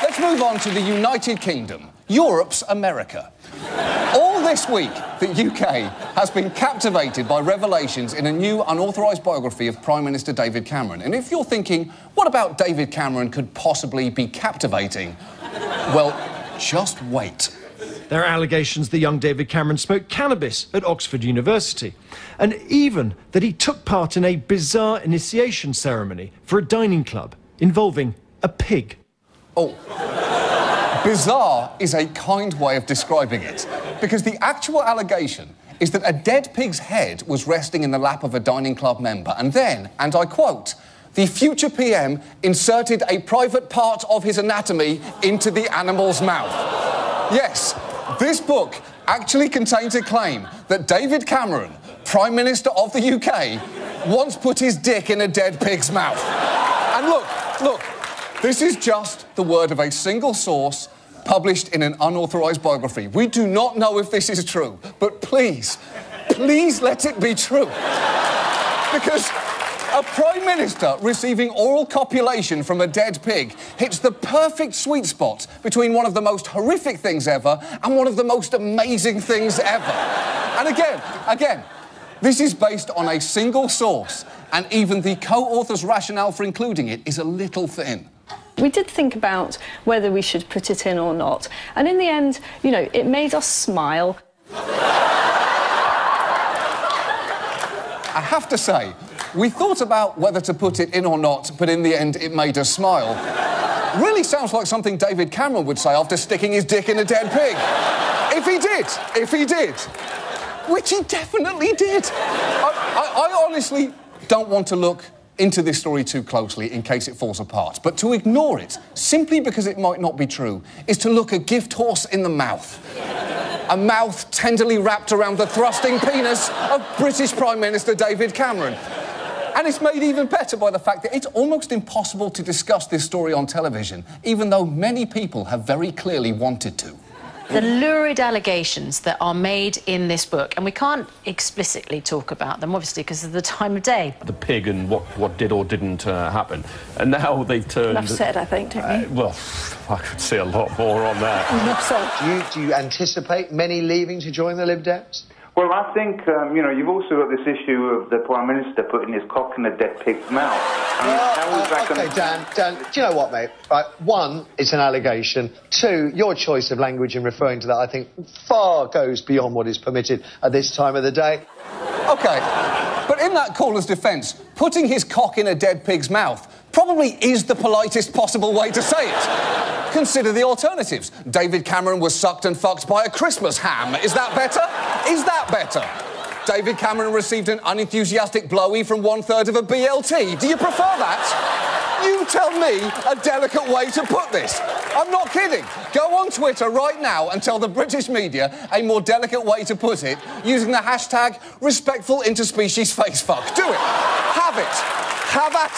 let's move on to the United Kingdom, Europe's America. All this week, the UK has been captivated by revelations in a new unauthorised biography of Prime Minister David Cameron. And if you're thinking, what about David Cameron could possibly be captivating? Well, just wait. There are allegations the young David Cameron smoked cannabis at Oxford University, and even that he took part in a bizarre initiation ceremony for a dining club involving a pig. Oh, bizarre is a kind way of describing it, because the actual allegation is that a dead pig's head was resting in the lap of a dining club member, and then, and I quote, the future PM inserted a private part of his anatomy into the animal's mouth. Yes, this book actually contains a claim that David Cameron, Prime Minister of the UK, once put his dick in a dead pig's mouth. And look, this is just the word of a single source published in an unauthorised biography. We do not know if this is true, but please let it be true. Because a Prime Minister receiving oral copulation from a dead pig hits the perfect sweet spot between one of the most horrific things ever and one of the most amazing things ever. And again, this is based on a single source, and even the co-author's rationale for including it is a little thin. We did think about whether we should put it in or not, and in the end, you know, it made us smile. I have to say, we thought about whether to put it in or not, but in the end, it made us smile. Really sounds like something David Cameron would say after sticking his dick in a dead pig. If he did. Which he definitely did. I honestly don't want to look into this story too closely in case it falls apart, but to ignore it, simply because it might not be true, is to look a gift horse in the mouth. A mouth tenderly wrapped around the thrusting penis of British Prime Minister David Cameron. And it's made even better by the fact that it's almost impossible to discuss this story on television, even though many people have very clearly wanted to. The lurid allegations that are made in this book, and we can't explicitly talk about them, obviously, because of the time of day. The pig and what did or didn't happen. And now they've turned... Enough said, I think, don't you? Well, I could see a lot more on that. Enough said. Do you anticipate many leaving to join the Lib Dems? Well, I think, you know, you've also got this issue of the Prime Minister putting his cock in a dead pig's mouth. OK, Dan, do you know what, mate? Right, one, it's an allegation. Two, your choice of language in referring to that, I think, far goes beyond what is permitted at this time of the day. OK, but in that caller's defence, putting his cock in a dead pig's mouth probably is the politest possible way to say it. Consider the alternatives. David Cameron was sucked and fucked by a Christmas ham. Is that better? Is that better? David Cameron received an unenthusiastic blowy from 1/3 of a BLT. Do you prefer that? You tell me a delicate way to put this. I'm not kidding. Go on Twitter right now and tell the British media a more delicate way to put it using the hashtag respectful interspecies facefuck. Do it. Have it. Have at it.